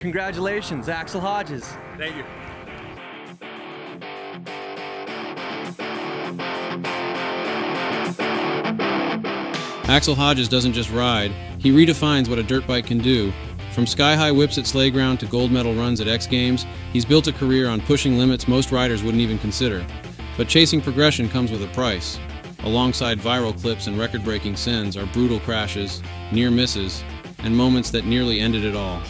Congratulations, Axell Hodges. Thank you. Axell Hodges doesn't just ride, he redefines what a dirt bike can do. From sky-high whips at Slayground to gold medal runs at X Games, he's built a career on pushing limits most riders wouldn't even consider. But chasing progression comes with a price. Alongside viral clips and record-breaking sins are brutal crashes, near misses, and moments that nearly ended it all.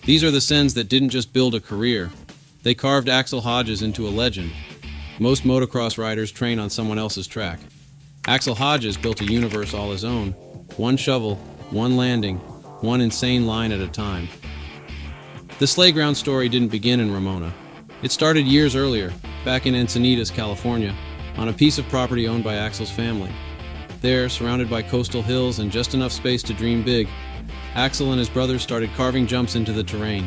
These are the sins that didn't just build a career. They carved Axell Hodges into a legend. Most motocross riders train on someone else's track. Axell Hodges built a universe all his own. One shovel, one landing, one insane line at a time. The Slayground story didn't begin in Ramona. It started years earlier, back in Encinitas, California, on a piece of property owned by Axell's family. There, surrounded by coastal hills and just enough space to dream big, Axell and his brothers started carving jumps into the terrain.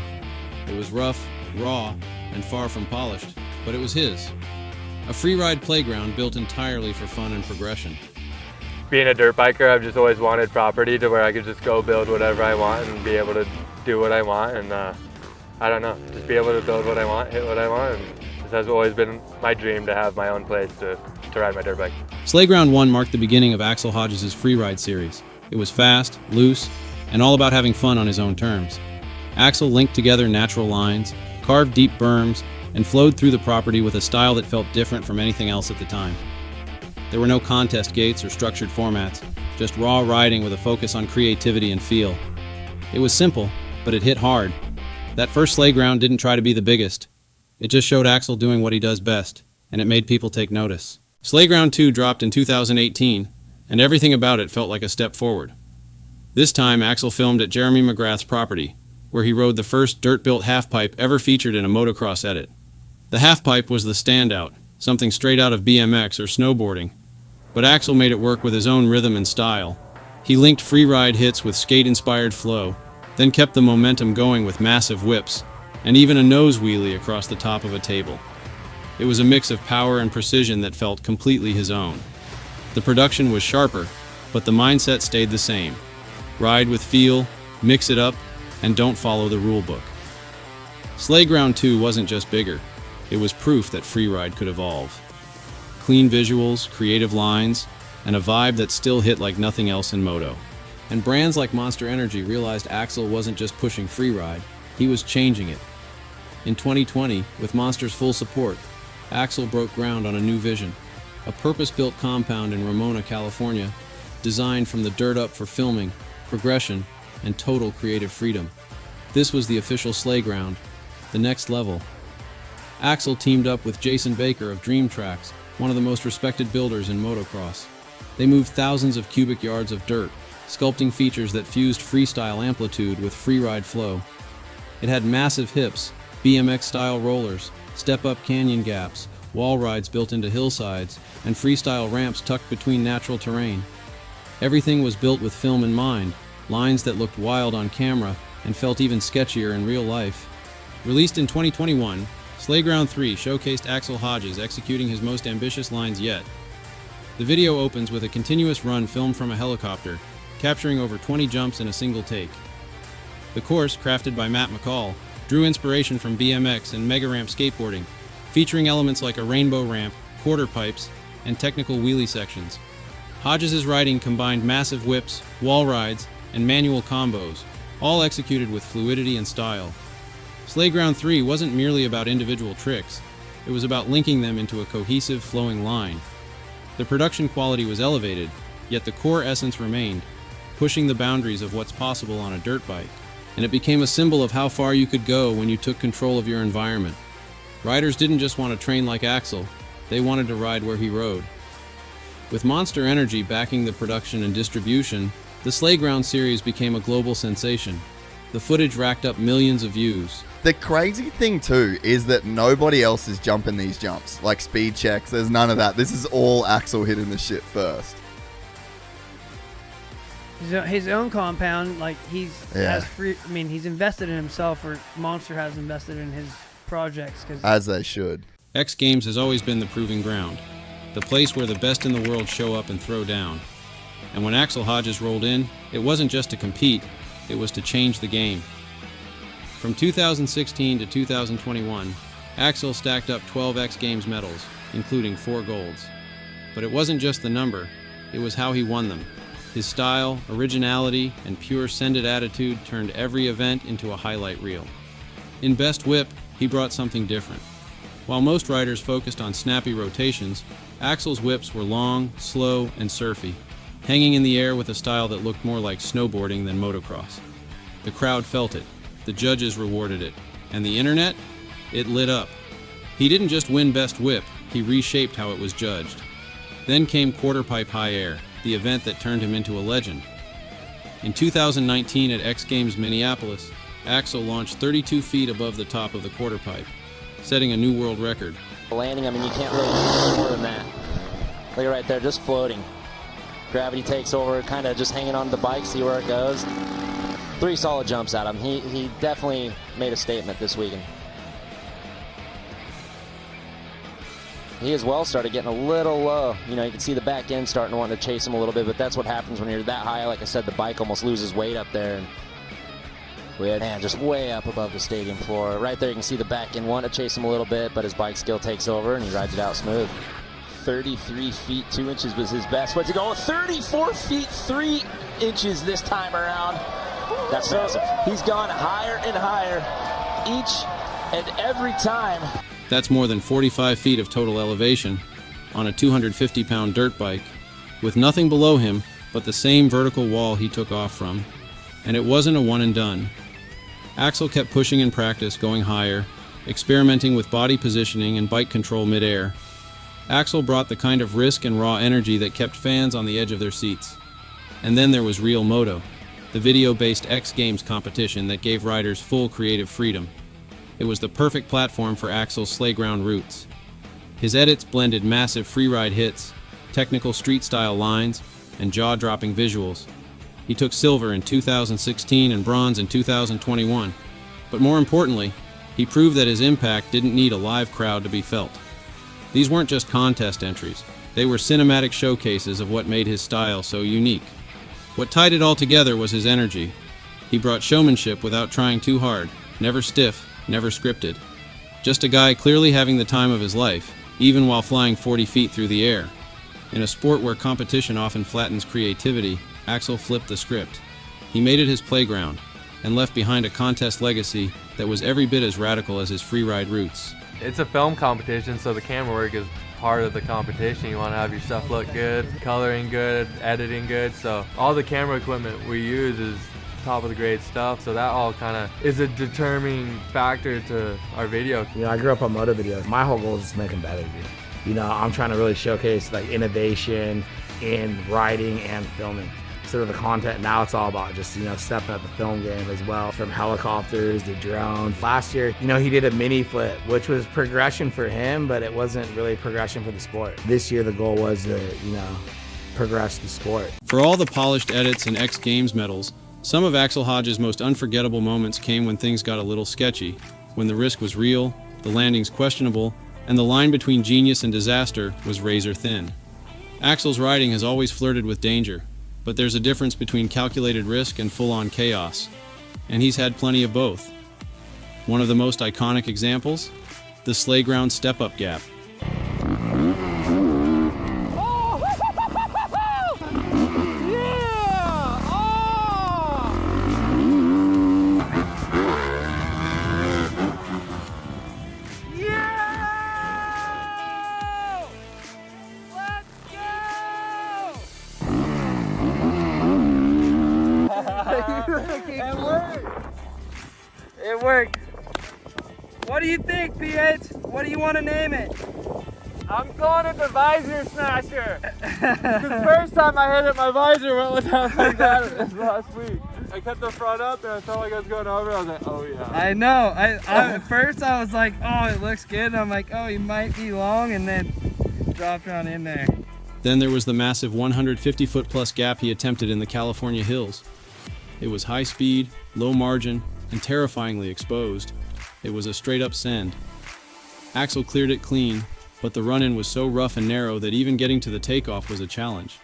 It was rough, raw, and far from polished, but it was his. A Freeride playground built entirely for fun and progression. Being a dirt biker, I've just always wanted property to where I could just go build whatever I want and be able to do what I want, and I don't know, just be able to build what I want, hit what I want, and this has always been my dream to have my own place to ride my dirt bike. Slayground 1 marked the beginning of Axell Hodges' Freeride series. It was fast, loose, and all about having fun on his own terms. Axell linked together natural lines, carved deep berms, and flowed through the property with a style that felt different from anything else at the time. There were no contest gates or structured formats, just raw riding with a focus on creativity and feel. It was simple, but it hit hard. That first Slayground didn't try to be the biggest. It just showed Axell doing what he does best, and it made people take notice. Slayground 2 dropped in 2018, and everything about it felt like a step forward. This time, Axell filmed at Jeremy McGrath's property, where he rode the first dirt-built halfpipe ever featured in a motocross edit. The halfpipe was the standout, something straight out of BMX or snowboarding. But Axell made it work with his own rhythm and style. He linked Freeride hits with skate-inspired flow, then kept the momentum going with massive whips, and even a nose wheelie across the top of a table. It was a mix of power and precision that felt completely his own. The production was sharper, but the mindset stayed the same. Ride with feel, mix it up, and don't follow the rule book. Slayground 2 wasn't just bigger. It was proof that Freeride could evolve. Clean visuals, creative lines, and a vibe that still hit like nothing else in moto. And brands like Monster Energy realized Axell wasn't just pushing Freeride, he was changing it. In 2020, with Monster's full support, Axell broke ground on a new vision, a purpose-built compound in Ramona, California, designed from the dirt up for filming, progression, and total creative freedom. This was the official Slayground, the next level. Axell teamed up with Jason Baker of Dream Tracks, one of the most respected builders in motocross. They moved thousands of cubic yards of dirt, sculpting features that fused freestyle amplitude with freeride flow. It had massive hips, BMX-style rollers, step-up canyon gaps, wall rides built into hillsides, and freestyle ramps tucked between natural terrain. Everything was built with film in mind, lines that looked wild on camera and felt even sketchier in real life. Released in 2021, Slayground 3 showcased Axell Hodges executing his most ambitious lines yet. The video opens with a continuous run filmed from a helicopter, capturing over 20 jumps in a single take. The course, crafted by Matt McCall, drew inspiration from BMX and mega ramp skateboarding, featuring elements like a rainbow ramp, quarter pipes, and technical wheelie sections. Hodges' riding combined massive whips, wall rides, and manual combos, all executed with fluidity and style. Slayground 3 wasn't merely about individual tricks, it was about linking them into a cohesive, flowing line. The production quality was elevated, yet the core essence remained, pushing the boundaries of what's possible on a dirt bike. And it became a symbol of how far you could go when you took control of your environment. Riders didn't just want to train like Axell, they wanted to ride where he rode. With Monster Energy backing the production and distribution, the Slayground series became a global sensation. The footage racked up millions of views. The crazy thing too is that nobody else is jumping these jumps, like speed checks, there's none of that. This is all Axell hitting the shit first. His own compound, like he's invested in himself, or Monster has invested in his projects. As they should. X Games has always been the proving ground, the place where the best in the world show up and throw down. And when Axell Hodges rolled in, it wasn't just to compete, it was to change the game. From 2016 to 2021, Axell stacked up 12 X Games medals, including 4 golds. But it wasn't just the number, it was how he won them. His style, originality, and pure send-it attitude turned every event into a highlight reel. In Best Whip, he brought something different. While most riders focused on snappy rotations, Axell's whips were long, slow, and surfy, hanging in the air with a style that looked more like snowboarding than motocross. The crowd felt it, the judges rewarded it, and the internet? It lit up. He didn't just win Best Whip, he reshaped how it was judged. Then came Quarterpipe High Air, the event that turned him into a legend. In 2019 at X Games Minneapolis, Axell launched 32 feet above the top of the quarterpipe, setting a new world record. Landing, I mean, you can't really do more than that. Look at right there, just floating. Gravity takes over, kind of just hanging on the bike, see where it goes. 3 solid jumps at him. He definitely made a statement this weekend. He as well started getting a little low. You know, you can see the back end starting to want to chase him a little bit, but that's what happens when you're that high. Like I said, the bike almost loses weight up there. And man, just way up above the stadium floor. Right there, you can see the back end want to chase him a little bit, but his bike skill takes over and he rides it out smooth. 33 feet 2 inches was his best. What's he going? 34 feet 3 inches this time around. That's massive. He's gone higher and higher each and every time. That's more than 45 feet of total elevation on a 250-pound dirt bike, with nothing below him but the same vertical wall he took off from. And it wasn't a one and done. Axell kept pushing in practice, going higher, experimenting with body positioning and bike control mid-air. Axell brought the kind of risk and raw energy that kept fans on the edge of their seats. And then there was Real Moto, the video-based X Games competition that gave riders full creative freedom. It was the perfect platform for Axell's Slayground roots. His edits blended massive freeride hits, technical street-style lines, and jaw-dropping visuals. He took silver in 2016 and bronze in 2021. But more importantly, he proved that his impact didn't need a live crowd to be felt. These weren't just contest entries. They were cinematic showcases of what made his style so unique. What tied it all together was his energy. He brought showmanship without trying too hard, never stiff, never scripted. Just a guy clearly having the time of his life, even while flying 40 feet through the air. In a sport where competition often flattens creativity, Axell flipped the script. He made it his playground, and left behind a contest legacy that was every bit as radical as his freeride roots. It's a film competition, so the camera work is part of the competition. You want to have your stuff look good, coloring good, editing good, so all the camera equipment we use is top of the grade stuff, so that all kind of is a determining factor to our video. You know, I grew up on moto videos. My whole goal is just make them better, dude. You know, I'm trying to really showcase like innovation in writing and filming. Sort of the content now, it's all about just, you know, stepping up the film game as well, from helicopters to drones. Last year, you know, he did a mini flip, which was progression for him, but it wasn't really progression for the sport. This year, the goal was to, you know, progress the sport. For all the polished edits and X Games medals, some of Axell Hodges' most unforgettable moments came when things got a little sketchy, when the risk was real, the landings questionable, and the line between genius and disaster was razor thin. Axell's riding has always flirted with danger, but there's a difference between calculated risk and full-on chaos, and he's had plenty of both. One of the most iconic examples? The Slayground step-up gap. It worked. What do you think, PH? What do you want to name it? I'm calling it the visor smasher. The first time I hit it, my visor went down like that last week. I kept the front up and I felt like I was going over. I was like, oh yeah. I know. At first I was like, oh, it looks good. And I'm like, oh, you might be long, and then dropped on in there. Then there was the massive 150-foot plus gap he attempted in the California hills. It was high speed, low margin, and terrifyingly exposed. It was a straight-up send. Axell cleared it clean, but the run-in was so rough and narrow that even getting to the takeoff was a challenge.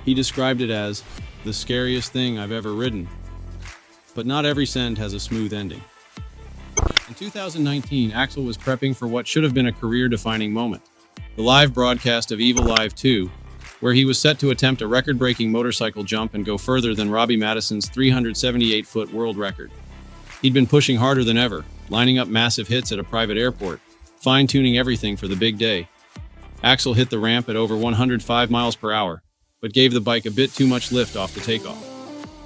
He described it as the scariest thing I've ever ridden. But not every send has a smooth ending. 2019, Axell was prepping for what should have been a career-defining moment. The live broadcast of Evil Live 2, where he was set to attempt a record-breaking motorcycle jump and go further than Robbie Madison's 378-foot world record. He'd been pushing harder than ever, lining up massive hits at a private airport, fine-tuning everything for the big day. Axell hit the ramp at over 105 miles per hour, but gave the bike a bit too much lift off the takeoff.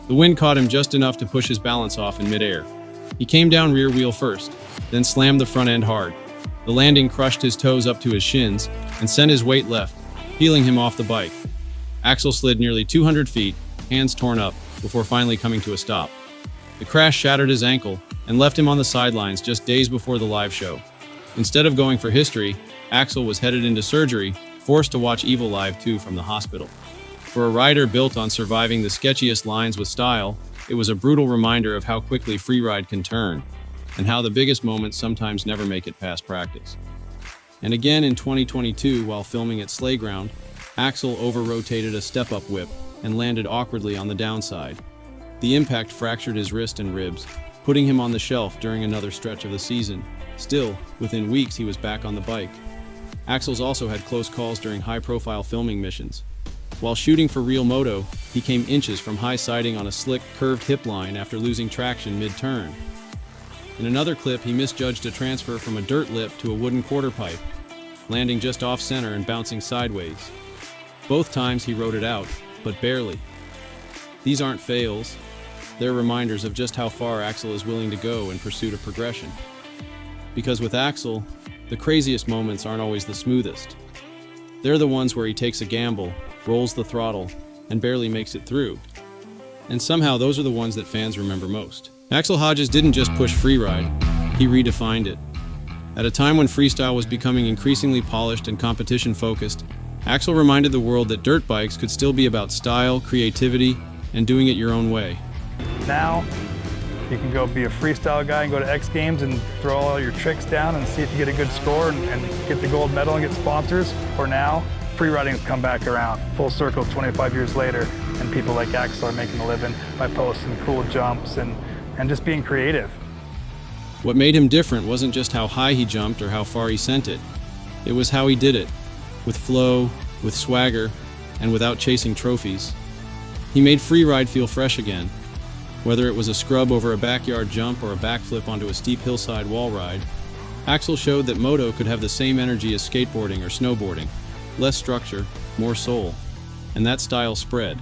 The wind caught him just enough to push his balance off in midair. He came down rear wheel first, then slammed the front end hard. The landing crushed his toes up to his shins and sent his weight left, peeling him off the bike. Axell slid nearly 200 feet, hands torn up, before finally coming to a stop. The crash shattered his ankle and left him on the sidelines just days before the live show. Instead of going for history, Axell was headed into surgery, forced to watch Evil Live 2 from the hospital. For a rider built on surviving the sketchiest lines with style, it was a brutal reminder of how quickly freeride can turn, and how the biggest moments sometimes never make it past practice. And again in 2022, while filming at Slayground, Axell over-rotated a step-up whip and landed awkwardly on the downside. The impact fractured his wrist and ribs, putting him on the shelf during another stretch of the season. Still, within weeks he was back on the bike. Axell's also had close calls during high-profile filming missions. While shooting for Real Moto, he came inches from high siding on a slick, curved hip line after losing traction mid-turn. In another clip, he misjudged a transfer from a dirt lip to a wooden quarter pipe, landing just off-center and bouncing sideways. Both times he rode it out, but barely. These aren't fails. They're reminders of just how far Axell is willing to go in pursuit of progression. Because with Axell, the craziest moments aren't always the smoothest. They're the ones where he takes a gamble, rolls the throttle, and barely makes it through. And somehow those are the ones that fans remember most. Axell Hodges didn't just push freeride, he redefined it. At a time when freestyle was becoming increasingly polished and competition-focused, Axell reminded the world that dirt bikes could still be about style, creativity, and doing it your own way. Now, you can go be a freestyle guy and go to X Games and throw all your tricks down and see if you get a good score and get the gold medal and get sponsors. Or now, freeriding's come back around, full circle 25 years later, and people like Axell are making a living by posting cool jumps and just being creative. What made him different wasn't just how high he jumped or how far he sent it. It was how he did it, with flow, with swagger, and without chasing trophies. He made freeride feel fresh again. Whether it was a scrub over a backyard jump or a backflip onto a steep hillside wall ride, Axell showed that moto could have the same energy as skateboarding or snowboarding. Less structure, more soul. And that style spread.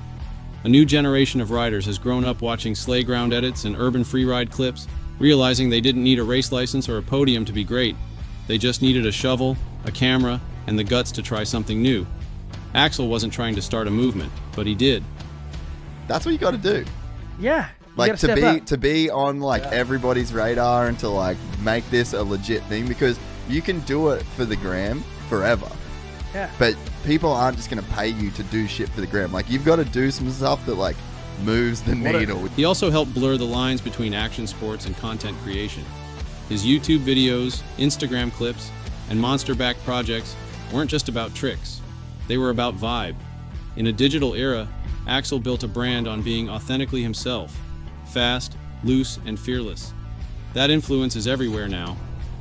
A new generation of riders has grown up watching Slayground edits and urban freeride clips, realizing they didn't need a race license or a podium to be great. They just needed a shovel, a camera, and the guts to try something new. Axell wasn't trying to start a movement, but he did. That's what you got to do. Yeah. Like to be on like everybody's radar and to like make this a legit thing, because you can do it for the gram forever. Yeah. But people aren't just going to pay you to do shit for the gram. Like you've got to do some stuff that like moves the needle. He also helped blur the lines between action sports and content creation. His YouTube videos, Instagram clips, and monster-backed projects weren't just about tricks. They were about vibe. In a digital era, Axell built a brand on being authentically himself. Fast, loose, and fearless. That influence is everywhere now,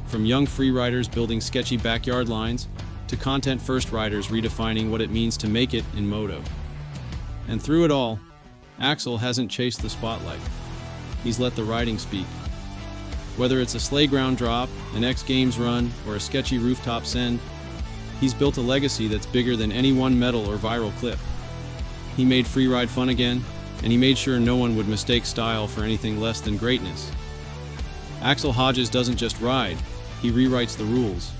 from young freeriders building sketchy backyard lines to content-first riders redefining what it means to make it in moto. And through it all, Axell hasn't chased the spotlight. He's let the riding speak. Whether it's a Slayground drop, an X Games run, or a sketchy rooftop send, he's built a legacy that's bigger than any one medal or viral clip. He made freeride fun again, and he made sure no one would mistake style for anything less than greatness. Axell Hodges doesn't just ride, he rewrites the rules.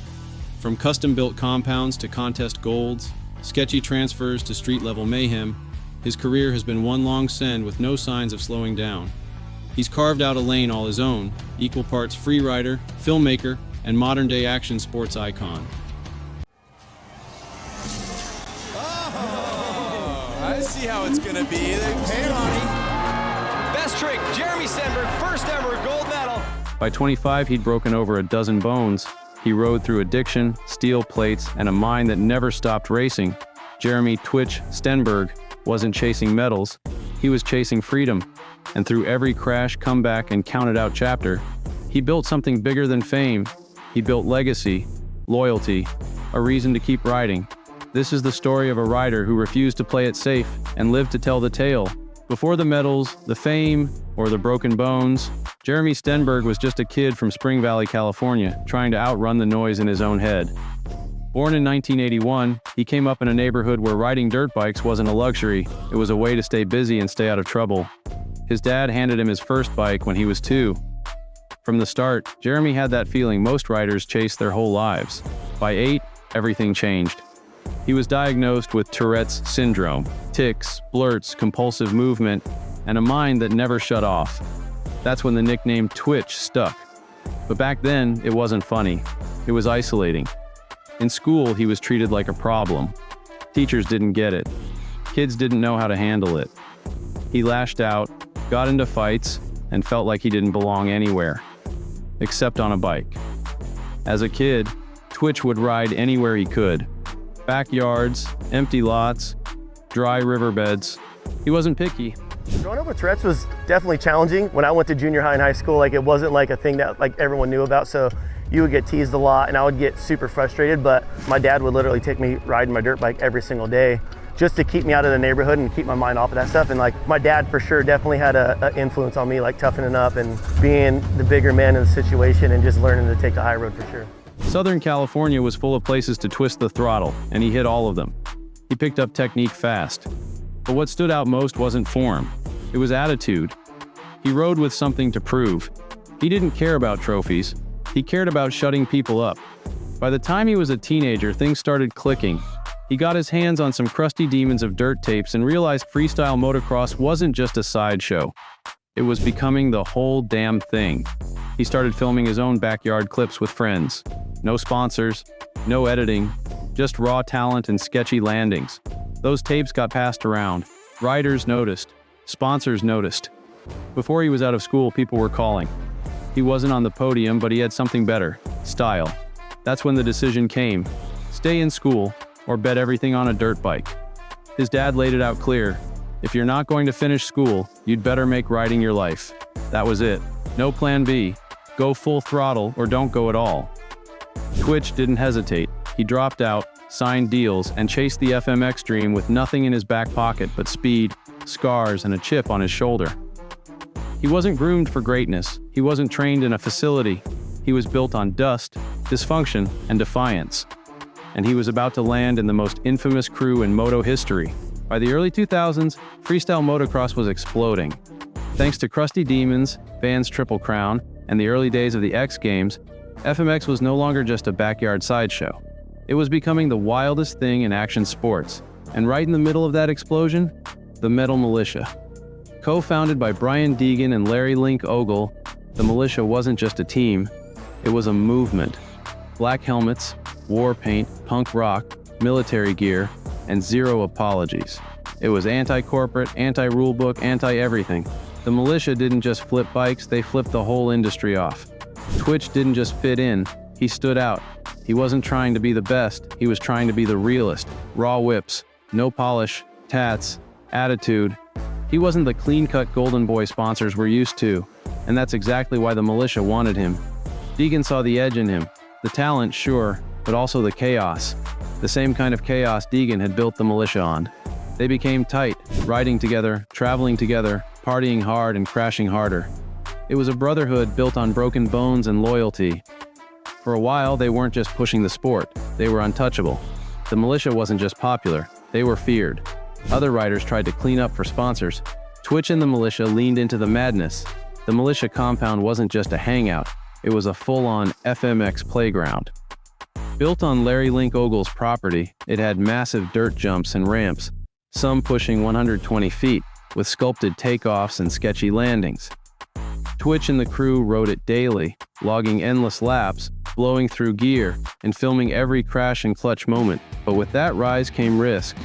From custom-built compounds to contest golds, sketchy transfers to street-level mayhem, his career has been one long send with no signs of slowing down. He's carved out a lane all his own, equal parts freerider, filmmaker, and modern-day action sports icon. I see how it's gonna be. They pay money. Best trick, Jeremy Stenberg, first ever gold medal. By 25, he'd broken over a dozen bones. He rode through addiction, steel plates, and a mind that never stopped racing. Jeremy "Twitch" Stenberg wasn't chasing medals, he was chasing freedom. And through every crash, comeback, and counted-out chapter, He built something bigger than fame. He built legacy, loyalty, a reason to keep riding. This is the story of a rider who refused to play it safe and lived to tell the tale. Before the medals, the fame, or the broken bones, Jeremy Stenberg was just a kid from Spring Valley, California, trying to outrun the noise in his own head. Born in 1981, he came up in a neighborhood where riding dirt bikes wasn't a luxury, it was a way to stay busy and stay out of trouble. His dad handed him his first bike when he was 2. From the start, Jeremy had that feeling most riders chase their whole lives. By 8, everything changed. He was diagnosed with Tourette's syndrome, tics, blurts, compulsive movement, and a mind that never shut off. That's when the nickname Twitch stuck. But back then, it wasn't funny. It was isolating. In school, he was treated like a problem. Teachers didn't get it. Kids didn't know how to handle it. He lashed out, got into fights, and felt like he didn't belong anywhere, except on a bike. As a kid, Twitch would ride anywhere he could. Backyards, empty lots, dry riverbeds. He wasn't picky. Growing up with Tourette's was definitely challenging. When I went to junior high and high school, it wasn't like a thing that everyone knew about, so you would get teased a lot and I would get super frustrated, but my dad would literally take me riding my dirt bike every single day just to keep me out of the neighborhood and keep my mind off of that stuff. And my dad for sure definitely had an influence on me, toughening up and being the bigger man in the situation and just learning to take the high road for sure. Southern California was full of places to twist the throttle, and he hit all of them. He picked up technique fast. But what stood out most wasn't form. It was attitude. He rode with something to prove. He didn't care about trophies. He cared about shutting people up. By the time he was a teenager, things started clicking. He got his hands on some crusty demons of dirt tapes and realized freestyle motocross wasn't just a sideshow. It was becoming the whole damn thing. He started filming his own backyard clips with friends. No sponsors, no editing, just raw talent and sketchy landings. Those tapes got passed around. Riders noticed. Sponsors noticed. Before he was out of school, people were calling. He wasn't on the podium, but he had something better: style. That's when the decision came: stay in school or bet everything on a dirt bike. His dad laid it out clear: if you're not going to finish school, you'd better make riding your life. That was it. No plan B. Go full throttle or don't go at all. Twitch didn't hesitate. He dropped out, signed deals, and chased the FMX dream with nothing in his back pocket but speed, scars, and a chip on his shoulder. He wasn't groomed for greatness. He wasn't trained in a facility. He was built on dust, dysfunction, and defiance. And he was about to land in the most infamous crew in moto history. By the early 2000s, freestyle motocross was exploding. Thanks to Crusty Demons, Van's Triple Crown, and the early days of the X Games, FMX was no longer just a backyard sideshow. It was becoming the wildest thing in action sports. And right in the middle of that explosion, the Metal Mulisha. Co-founded by Brian Deegan and Larry Link Ogle, the Mulisha wasn't just a team, it was a movement. Black helmets, war paint, punk rock, military gear, and zero apologies. It was anti-corporate, anti-rulebook, anti-everything. The Mulisha didn't just flip bikes, they flipped the whole industry off. Twitch didn't just fit in, he stood out. He wasn't trying to be the best, he was trying to be the realest. Raw whips, no polish, tats, attitude. He wasn't the clean-cut golden boy sponsors we're used to, and that's exactly why the Mulisha wanted him. Deegan saw the edge in him. The talent, sure, but also the chaos. The same kind of chaos Deegan had built the Mulisha on. They became tight, riding together, traveling together, partying hard and crashing harder. It was a brotherhood built on broken bones and loyalty. For a while, they weren't just pushing the sport, they were untouchable. The Mulisha wasn't just popular, they were feared. Other riders tried to clean up for sponsors. Twitch and the Mulisha leaned into the madness. The Mulisha compound wasn't just a hangout, it was a full-on FMX playground. Built on Larry Link Ogle's property, it had massive dirt jumps and ramps, some pushing 120 feet, with sculpted takeoffs and sketchy landings. Twitch and the crew rode it daily, logging endless laps, blowing through gear, and filming every crash and clutch moment. But with that rise came risk.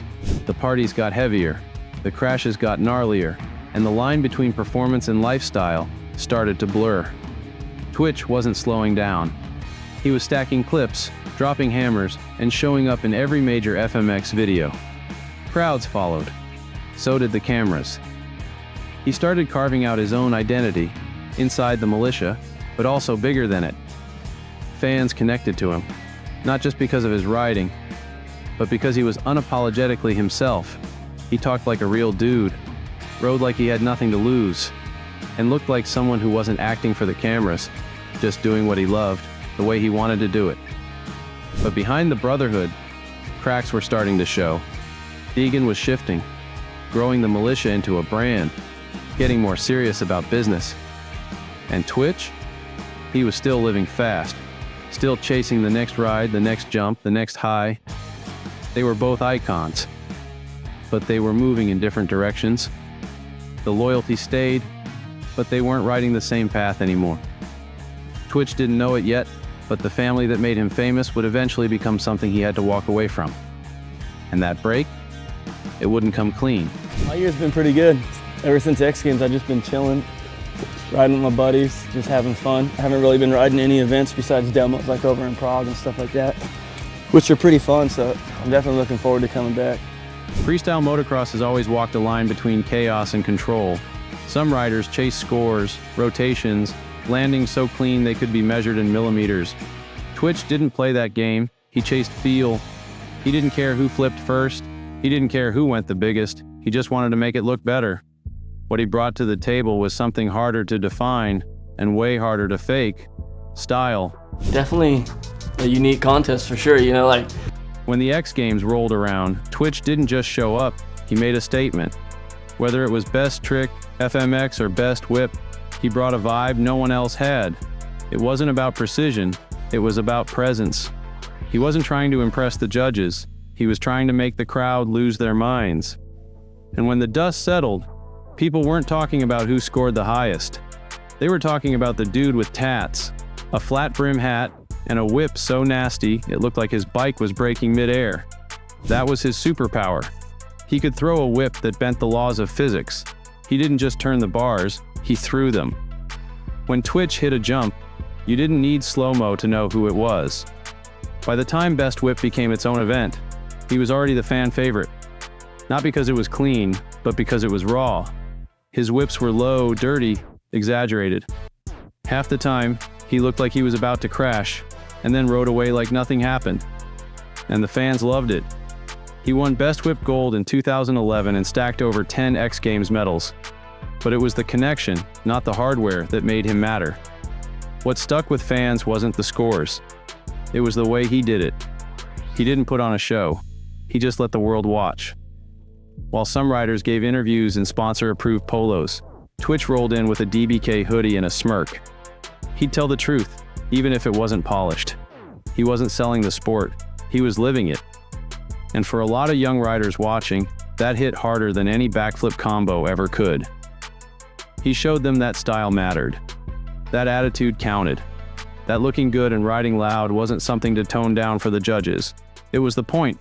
The parties got heavier, the crashes got gnarlier, and the line between performance and lifestyle started to blur. Twitch wasn't slowing down. He was stacking clips, dropping hammers, and showing up in every major FMX video. Crowds followed. So did the cameras. He started carving out his own identity. Inside the Mulisha, but also bigger than it. Fans connected to him, not just because of his riding, but because he was unapologetically himself. He talked like a real dude, rode like he had nothing to lose, and looked like someone who wasn't acting for the cameras, just doing what he loved, the way he wanted to do it. But behind the brotherhood, cracks were starting to show. Deegan was shifting, growing the Mulisha into a brand, getting more serious about business. And Twitch? He was still living fast, still chasing the next ride, the next jump, the next high. They were both icons, but they were moving in different directions. The loyalty stayed, but they weren't riding the same path anymore. Twitch didn't know it yet, but the family that made him famous would eventually become something he had to walk away from. And that break? It wouldn't come clean. My year's been pretty good. Ever since X Games, I've just been chilling, riding with my buddies, just having fun. I haven't really been riding any events besides demos like over in Prague and stuff like that, which are pretty fun, so I'm definitely looking forward to coming back. Freestyle motocross has always walked a line between chaos and control. Some riders chase scores, rotations, landing so clean they could be measured in millimeters. Twitch didn't play that game. He chased feel. He didn't care who flipped first. He didn't care who went the biggest. He just wanted to make it look better. What he brought to the table was something harder to define and way harder to fake: style. Definitely a unique contest for sure, you know, like. When the X Games rolled around, Twitch didn't just show up, he made a statement. Whether it was best trick, FMX, or best whip, he brought a vibe no one else had. It wasn't about precision, it was about presence. He wasn't trying to impress the judges, he was trying to make the crowd lose their minds. And when the dust settled, people weren't talking about who scored the highest. They were talking about the dude with tats, a flat brim hat, and a whip so nasty it looked like his bike was breaking midair. That was his superpower. He could throw a whip that bent the laws of physics. He didn't just turn the bars, he threw them. When Twitch hit a jump, you didn't need slow-mo to know who it was. By the time Best Whip became its own event, he was already the fan favorite. Not because it was clean, but because it was raw. His whips were low, dirty, exaggerated. Half the time, he looked like he was about to crash, and then rode away like nothing happened. And the fans loved it. He won Best Whip Gold in 2011 and stacked over 10 X Games medals. But it was the connection, not the hardware, that made him matter. What stuck with fans wasn't the scores. It was the way he did it. He didn't put on a show. He just let the world watch. While some riders gave interviews in sponsor-approved polos, Twitch rolled in with a DBK hoodie and a smirk. He'd tell the truth, even if it wasn't polished. He wasn't selling the sport, he was living it. And for a lot of young riders watching, that hit harder than any backflip combo ever could. He showed them that style mattered. That attitude counted. That looking good and riding loud wasn't something to tone down for the judges. It was the point.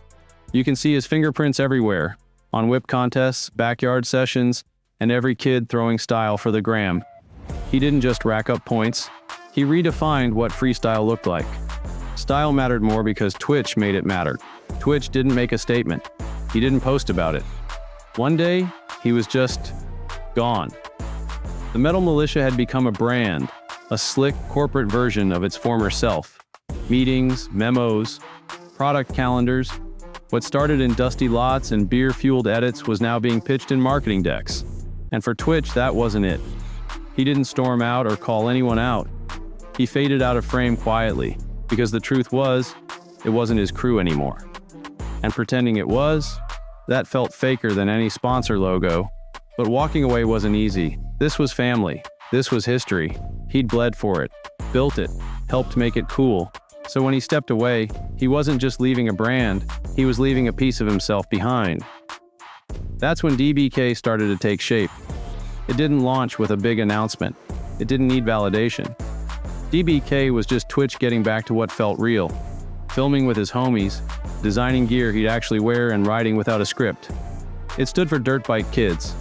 You can see his fingerprints everywhere, on whip contests, backyard sessions, and every kid throwing style for the gram. He didn't just rack up points, he redefined what freestyle looked like. Style mattered more because Twitch made it matter. Twitch didn't make a statement. He didn't post about it. One day, he was just gone. The Metal Mulisha had become a brand, a slick corporate version of its former self. Meetings, memos, product calendars. What started in dusty lots and beer-fueled edits was now being pitched in marketing decks. And for Twitch, that wasn't it. He didn't storm out or call anyone out. He faded out of frame quietly, because the truth was, it wasn't his crew anymore. And pretending it was, that felt faker than any sponsor logo. But walking away wasn't easy. This was family. This was history. He'd bled for it, built it, helped make it cool. So when he stepped away, he wasn't just leaving a brand, he was leaving a piece of himself behind. That's when DBK started to take shape. It didn't launch with a big announcement. It didn't need validation. DBK was just Twitch getting back to what felt real. Filming with his homies, designing gear he'd actually wear, and riding without a script. It stood for dirt bike kids,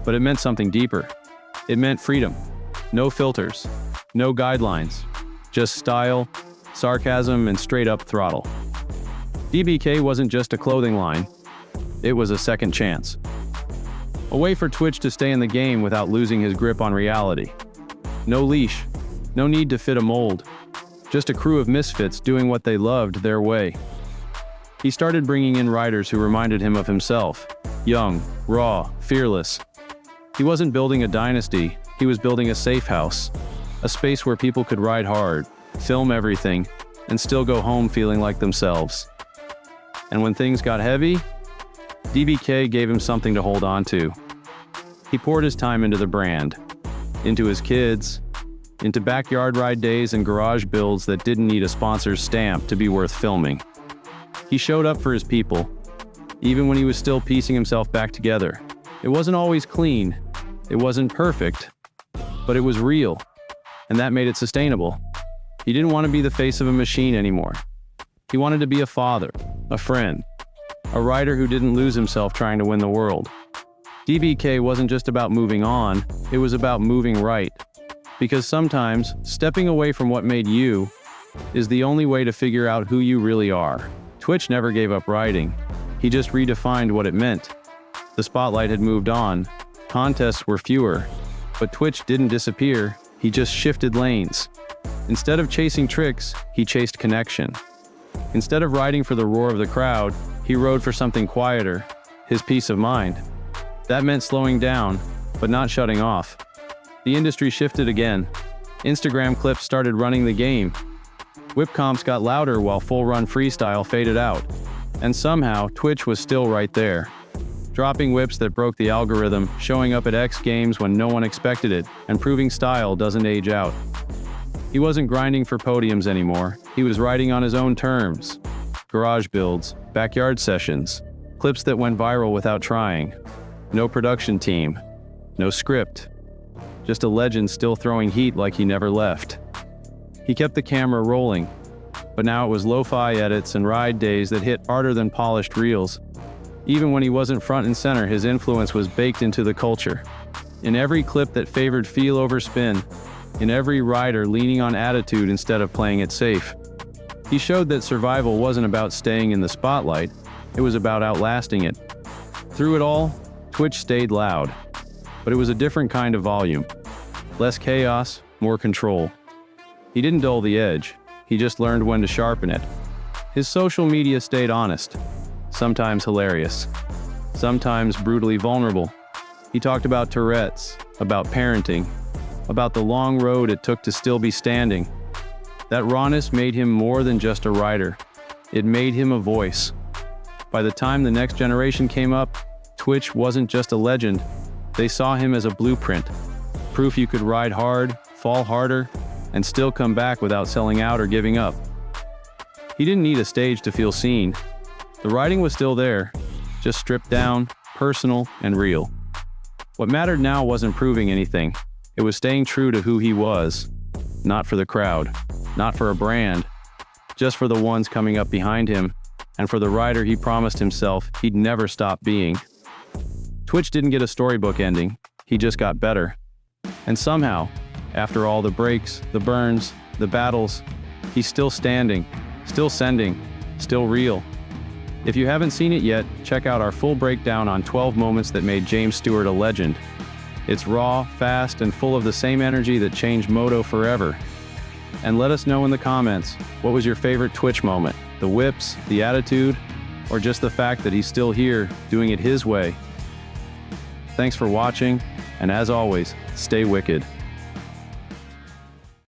but it meant something deeper. It meant freedom. No filters, no guidelines, just style, sarcasm, and straight-up throttle. DBK wasn't just a clothing line, it was a second chance. A way for Twitch to stay in the game without losing his grip on reality. No leash, No need to fit a mold. Just a crew of misfits doing what they loved their way. He started bringing in riders who reminded him of himself. Young, raw, fearless. He wasn't building a dynasty, he was building a safe house. A space where people could ride hard, film everything, and still go home feeling like themselves. And when things got heavy, DBK gave him something to hold on to. He poured his time into the brand, into his kids, into backyard ride days and garage builds that didn't need a sponsor's stamp to be worth filming. He showed up for his people, even when he was still piecing himself back together. It wasn't always clean, it wasn't perfect, but it was real, and that made it sustainable. He didn't want to be the face of a machine anymore. He wanted to be a father, a friend, a rider who didn't lose himself trying to win the world. DBK wasn't just about moving on, it was about moving right. Because sometimes, stepping away from what made you is the only way to figure out who you really are. Twitch never gave up riding. He just redefined what it meant. The spotlight had moved on. Contests were fewer. But Twitch didn't disappear, he just shifted lanes. Instead of chasing tricks, he chased connection. Instead of riding for the roar of the crowd, he rode for something quieter, his peace of mind. That meant slowing down, but not shutting off. The industry shifted again. Instagram clips started running the game. Whip comps got louder while full-run freestyle faded out. And somehow, Twitch was still right there. Dropping whips that broke the algorithm, showing up at X Games when no one expected it, and proving style doesn't age out. He wasn't grinding for podiums anymore. He was riding on his own terms. Garage builds, backyard sessions, clips that went viral without trying. No production team, no script. Just a legend still throwing heat like he never left. He kept the camera rolling, but now it was lo-fi edits and ride days that hit harder than polished reels. Even when he wasn't front and center, his influence was baked into the culture. In every clip that favored feel over spin, in every rider leaning on attitude instead of playing it safe. He showed that survival wasn't about staying in the spotlight, it was about outlasting it. Through it all, Twitch stayed loud, but it was a different kind of volume. Less chaos, more control. He didn't dull the edge, he just learned when to sharpen it. His social media stayed honest, sometimes hilarious, sometimes brutally vulnerable. He talked about Tourette's, about parenting, about the long road it took to still be standing. That rawness made him more than just a rider. It made him a voice. By the time the next generation came up, Twitch wasn't just a legend. They saw him as a blueprint. Proof you could ride hard, fall harder, and still come back without selling out or giving up. He didn't need a stage to feel seen. The riding was still there, just stripped down, personal, and real. What mattered now wasn't proving anything. It was staying true to who he was. Not for the crowd, not for a brand, just for the ones coming up behind him, and for the rider he promised himself he'd never stop being. Twitch didn't get a storybook ending, he just got better. And somehow, after all the breaks, the burns, the battles, he's still standing, still sending, still real. If you haven't seen it yet, check out our full breakdown on 12 moments that made James Stewart a legend. It's raw, fast, and full of the same energy that changed Moto forever. And let us know in the comments, what was your favorite Twitch moment? The whips, the attitude, or just the fact that he's still here, doing it his way? Thanks for watching, and as always, stay wicked.